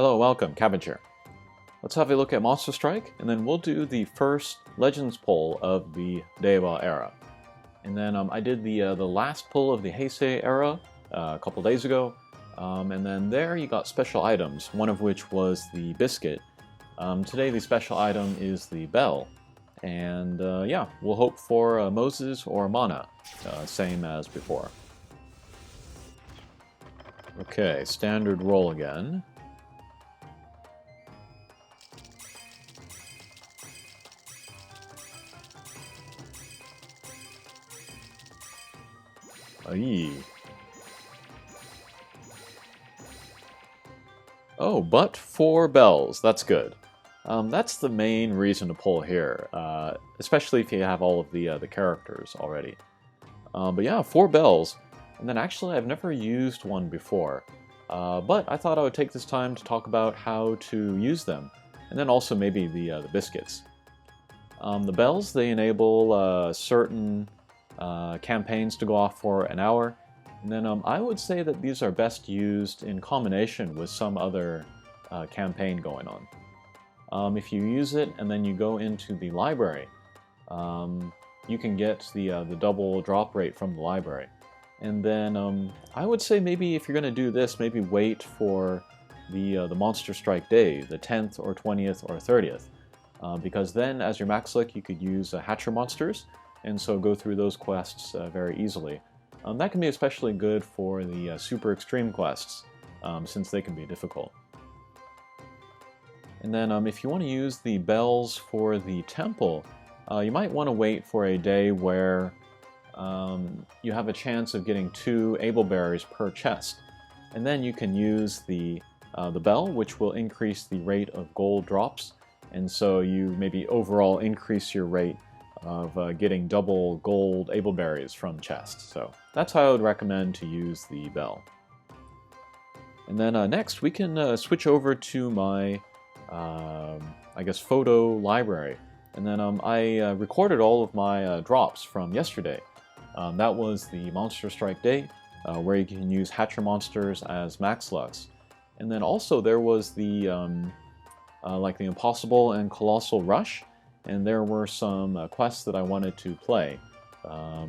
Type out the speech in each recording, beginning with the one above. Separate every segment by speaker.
Speaker 1: Hello, welcome, Cabbage here. Let's have a look at Monster Strike, and then we'll do the first Legends pull of the Reiwa era. And then I did the last pull of the Heisei era a couple days ago, and then there you got special items, one of which was the biscuit. Today the special item is the bell, and yeah, we'll hope for Moses or mana, same as before. Okay, standard roll again. Aye. Oh, but 4 bells. That's good. That's the main reason to pull here, especially if you have all of the characters already. But yeah, 4 bells. And then actually, I've never used one before. But I thought I would take this time to talk about how to use them, and then also maybe the biscuits. The bells, they enable certain campaigns to go off for an hour, and then I would say that these are best used in combination with some other campaign going on. If you use it and then you go into the library, you can get the double drop rate from the library. And then I would say maybe if you're going to do this, maybe wait for the Monster Strike day, the 10th or 20th or 30th, because then as your max lick you could use Hatcher monsters, and so go through those quests very easily. That can be especially good for the super extreme quests, since they can be difficult. And then if you want to use the bells for the temple, you might want to wait for a day where you have a chance of getting 2 able berries per chest. And then you can use the bell, which will increase the rate of gold drops, and so you maybe overall increase your rate of getting double gold able berries from chests. So that's how I would recommend to use the bell. And then next we can switch over to my, I guess, photo library. And then I recorded all of my drops from yesterday. That was the Monster Strike day, where you can use Hatcher monsters as max lucks. And then also there was the like the Impossible and Colossal Rush, and there were some quests that I wanted to play.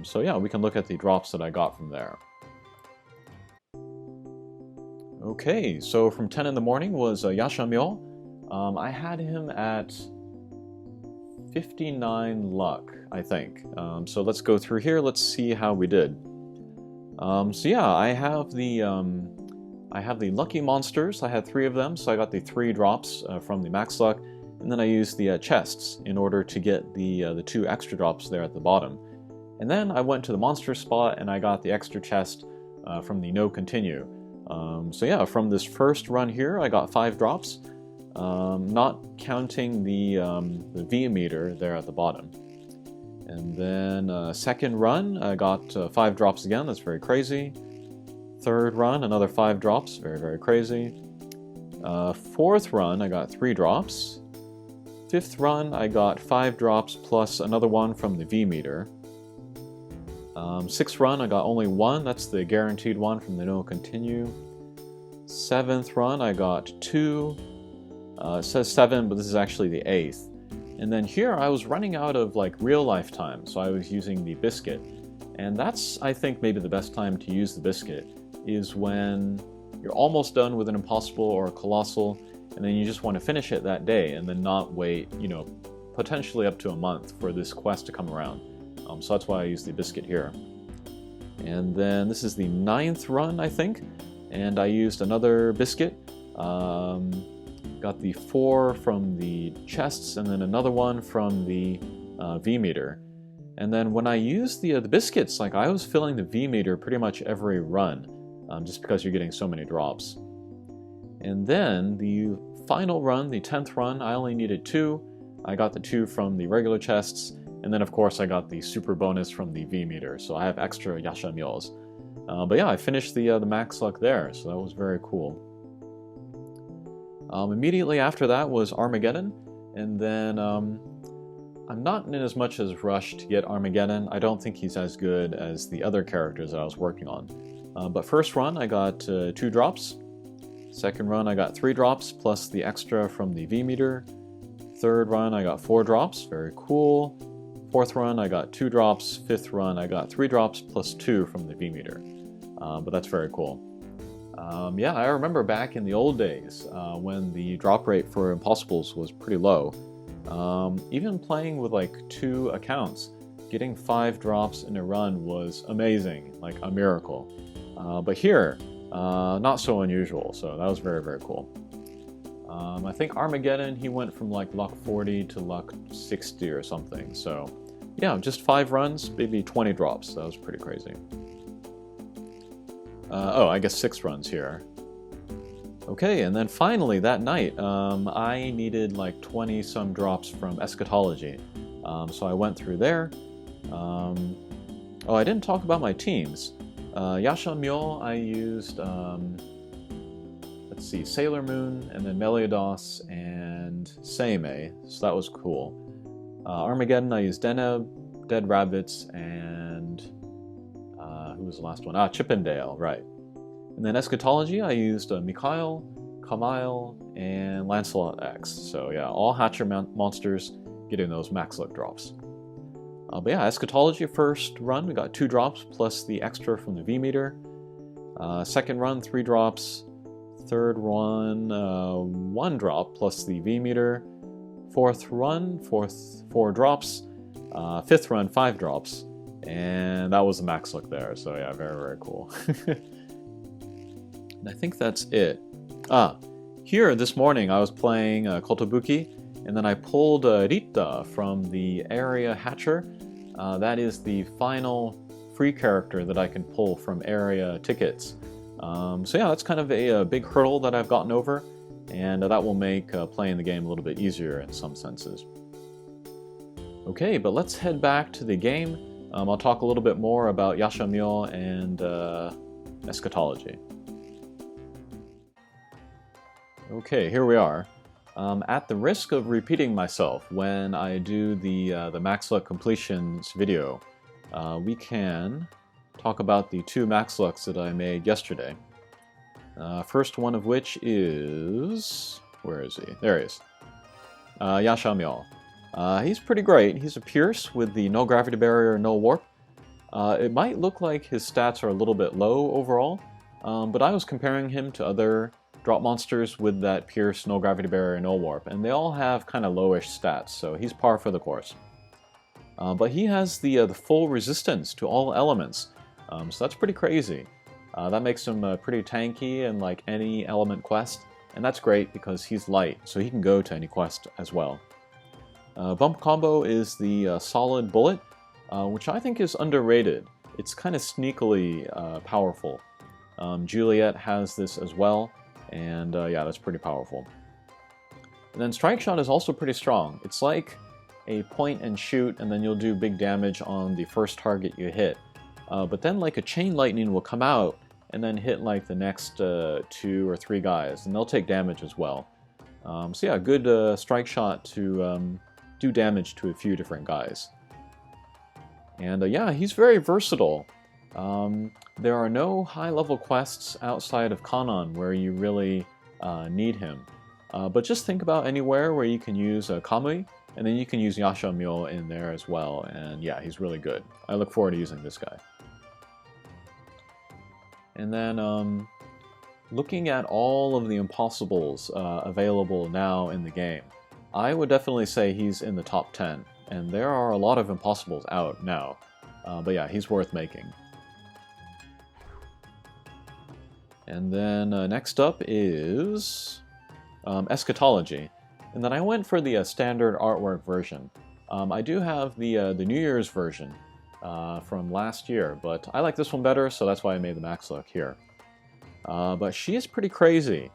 Speaker 1: So yeah, we can look at the drops that I got from there. Okay, so from 10 in the morning was Yashamyo. I had him at 59 luck, I think. So let's go through here, let's see how we did. So yeah, I have the lucky monsters. I had 3 of them, so I got the 3 drops from the max luck. And then I used the chests in order to get the 2 extra drops there at the bottom. And then I went to the monster spot and I got the extra chest from the no continue. So yeah, from this first run here, I got 5 drops, not counting the V meter there at the bottom. And then second run, I got 5 drops again. That's very crazy. Third run, another 5 drops. Very, very crazy. Fourth run, I got 3 drops. Fifth run, I got 5 drops plus another one from the V meter. Sixth run, I got only 1. That's the guaranteed one from the no continue. Seventh run, I got 2. It says 7, but this is actually the 8th. And then here, I was running out of like real life time, so I was using the biscuit. And that's, I think, maybe the best time to use the biscuit, is when you're almost done with an Impossible or a Colossal, and then you just want to finish it that day and then not wait, you know, potentially up to a month for this quest to come around. So that's why I use the biscuit here. And then this is the 9th run, I think, and I used another biscuit. Got the 4 from the chests and then another one from the V meter. And then when I used the biscuits, like I was filling the V meter pretty much every run, just because you're getting so many drops. And then the final run, the 10th run, I only needed 2. I got the 2 from the regular chests, and then of course I got the super bonus from the V meter, so I have extra Yashamyos. But yeah, I finished the max luck there, so that was very cool. Immediately after that was Armageddon, and then I'm not in as much as rush to get Armageddon. I don't think he's as good as the other characters that I was working on. But first run, I got 2 drops. Second run, I got 3 drops plus the extra from the V-meter. Third run, I got 4 drops. Very cool. Fourth run, I got 2 drops. Fifth run, I got 3 drops plus 2 from the V-meter. But that's very cool. Yeah, I remember back in the old days when the drop rate for Impossibles was pretty low. Even playing with like 2 accounts, getting 5 drops in a run was amazing, like a miracle. But here, not so unusual, so that was very, very cool. I think Armageddon, he went from like luck 40 to luck 60 or something, so yeah, just 5 runs, maybe 20 drops. That was pretty crazy. Oh, I guess 6 runs here. Okay, and then finally that night, I needed like 20 some drops from Eschatology. So I went through there. Oh, I didn't talk about my teams. Yasha Myo, I used, let's see, Sailor Moon, and then Meliodas, and Seimei, so that was cool. Armageddon, I used Deneb, Dead Rabbits, and who was the last one? Chippendale, right. And then Eschatology, I used Mikhail, Kamail, and Lancelot X. So yeah, all Hatcher monsters getting those max luck drops. But yeah, Eschatology first run, we got 2 drops plus the extra from the V-meter. Second run, 3 drops. Third run, 1 drop plus the V-meter. Fourth run, 4 drops. Fifth run, 5 drops. And that was the max luck there, so yeah, very, very cool. And I think that's it. Here this morning I was playing Kotobuki, and then I pulled Rita from the area Hatcher. That is the final free character that I can pull from area tickets. So yeah, that's kind of a big hurdle that I've gotten over, and that will make playing the game a little bit easier in some senses. Okay, but let's head back to the game. I'll talk a little bit more about Yasha Myo and Eschatology. Okay, here we are. At the risk of repeating myself when I do the max luck completions video, we can talk about the 2 max lucks that I made yesterday. First one of which is... where is he? There he is. Yasha Myo. He's pretty great. He's a Pierce with the no gravity barrier, no warp. It might look like his stats are a little bit low overall, but I was comparing him to other drop monsters with that Pierce, no gravity barrier, no warp, and they all have kind of lowish stats, so he's par for the course. But he has the full resistance to all elements, so that's pretty crazy. That makes him pretty tanky in like any element quest, and that's great because he's light, so he can go to any quest as well. Bump combo is the solid bullet, which I think is underrated. It's kind of sneakily powerful. Juliet has this as well, and yeah, that's pretty powerful. And then Strike Shot is also pretty strong. It's like a point and shoot, and then you'll do big damage on the first target you hit. But then like a Chain Lightning will come out and then hit like the next 2 or 3 guys, and they'll take damage as well. So yeah, good Strike Shot to do damage to a few different guys. And yeah, he's very versatile. There are no high-level quests outside of Kanon where you really need him. But just think about anywhere where you can use Kamui, and then you can use Yasha Myo in there as well, and yeah, he's really good. I look forward to using this guy. And then, looking at all of the Impossibles available now in the game, I would definitely say he's in the top 10, and there are a lot of Impossibles out now. But yeah, he's worth making. And then next up is Eschatology. And then I went for the standard artwork version. I do have the New Year's version from last year, but I like this one better, so that's why I made the max luck here. But she is pretty crazy.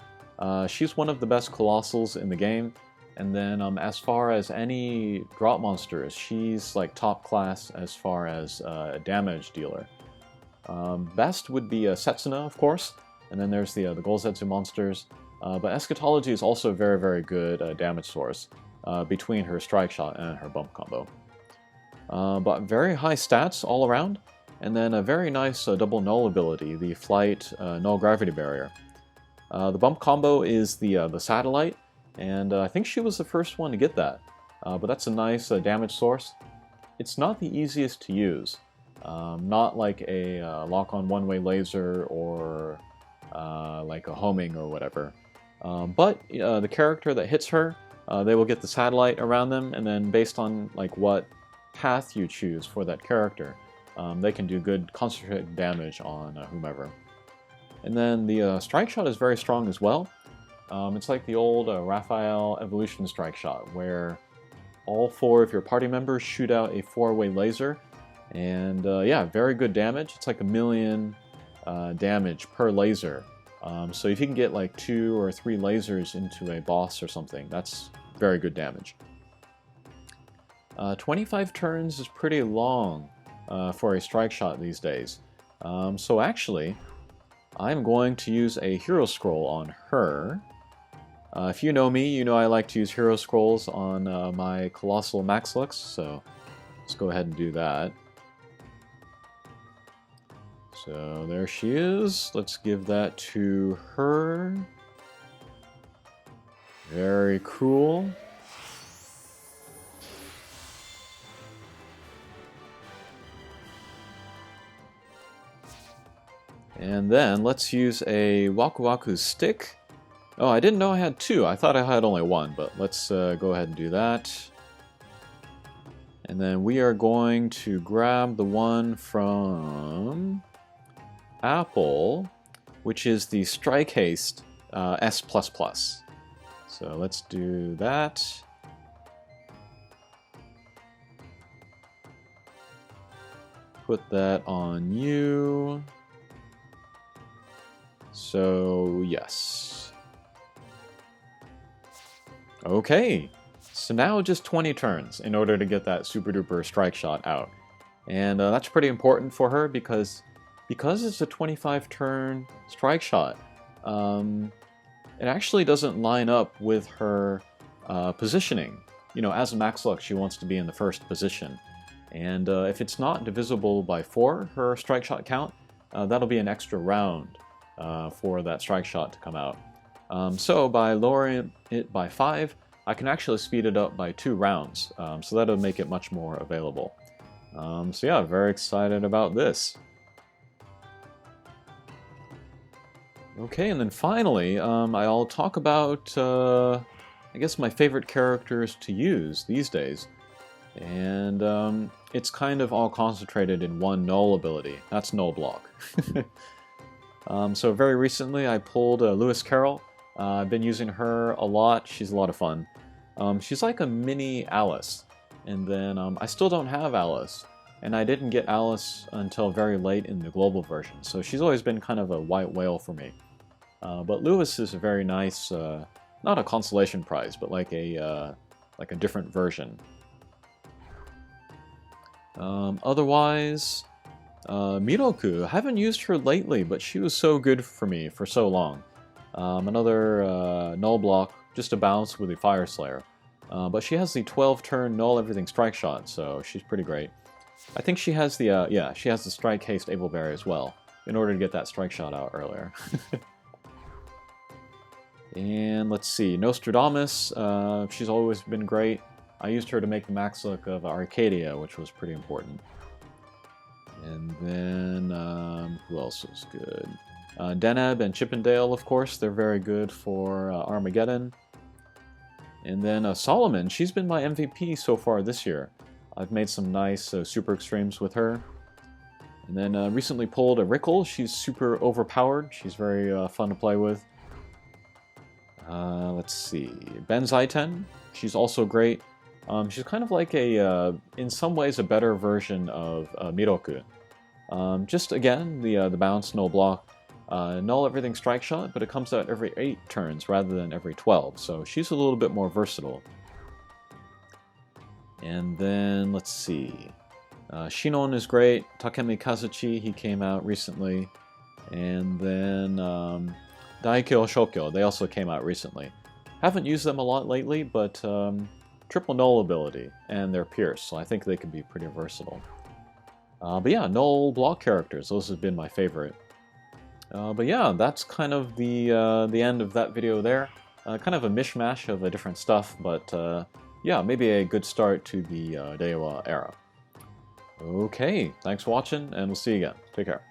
Speaker 1: She's one of the best Colossals in the game. And then as far as any drop monsters, she's like top class as far as damage dealer. Best would be Setsuna, of course. And then there's the Golzetsu monsters. But Eschatology is also a very, very good damage source between her Strike Shot and her Bump combo. But very high stats all around, and then a very nice double null ability, the Flight Null Gravity Barrier. The bump combo is the satellite, and I think she was the first one to get that. But that's a nice damage source. It's not the easiest to use. Not like a lock-on one-way laser or like a homing or whatever. But the character that hits her, they will get the satellite around them, and then based on like what path you choose for that character, they can do good concentrated damage on whomever. And then the strike shot is very strong as well. It's like the old Raphael evolution strike shot, where all 4 of your party members shoot out a 4-way laser, and yeah, very good damage. It's like 1,000,000 damage per laser. So if you can get like 2 or 3 lasers into a boss or something, that's very good damage. 25 turns is pretty long for a strike shot these days. So actually, I'm going to use a hero scroll on her. If you know me, you know I like to use hero scrolls on my Colossal Max Lux, so let's go ahead and do that. So there she is. Let's give that to her. Very cool. And then let's use a Waku Waku stick. Oh, I didn't know I had 2. I thought I had only 1, but let's go ahead and do that. And then we are going to grab the one from Apple, which is the Strike Haste S++. So let's do that. Put that on you. So, yes. Okay, so now just 20 turns in order to get that super duper strike shot out. And that's pretty important for her because it's a 25 turn strike shot. It actually doesn't line up with her positioning. You know, as a Max Lux, she wants to be in the first position. And if it's not divisible by 4, her strike shot count, that'll be an extra round for that strike shot to come out. So by lowering it by 5, I can actually speed it up by 2 rounds, so that'll make it much more available. So yeah, very excited about this. Okay, and then finally, I'll talk about, I guess, my favorite characters to use these days. And it's kind of all concentrated in one null ability. That's Null Block. So very recently I pulled Lewis Carroll. I've been using her a lot. She's a lot of fun. She's like a mini Alice. And then I still don't have Alice. And I didn't get Alice until very late in the global version. So she's always been kind of a white whale for me. But Lewis is a very nice, not a consolation prize, but like a different version. Otherwise, Miroku, I haven't used her lately, but she was so good for me for so long. Another null block, just a bounce with the Fire Slayer. But she has the 12-turn null everything strike shot, so she's pretty great. I think she has the, she has the Strike Haste Ableberry as well, in order to get that strike shot out earlier. And let's see, Nostradamus, she's always been great. I used her to make the max look of Arcadia, which was pretty important. And then, who else was good? Deneb and Chippendale, of course, they're very good for Armageddon. And then Solomon, she's been my MVP so far this year. I've made some nice super extremes with her. And then recently pulled a Rickle. She's super overpowered. She's very fun to play with. Let's see, Benzaiten, she's also great. She's kind of like a, in some ways, a better version of Miroku. Just again, the bounce, null block, null everything strike shot, but it comes out every 8 turns rather than every 12, so she's a little bit more versatile. And then, let's see, Shinon is great, Takemi Kazuchi, he came out recently, and then Daikyo Shokyo, they also came out recently. Haven't used them a lot lately, but triple null ability, and they're Pierce, so I think they can be pretty versatile. But yeah, null block characters, those have been my favorite. But yeah, that's kind of the end of that video there. Kind of a mishmash of different stuff, but yeah, maybe a good start to the Reiwa era. Okay, thanks for watching, and we'll see you again. Take care.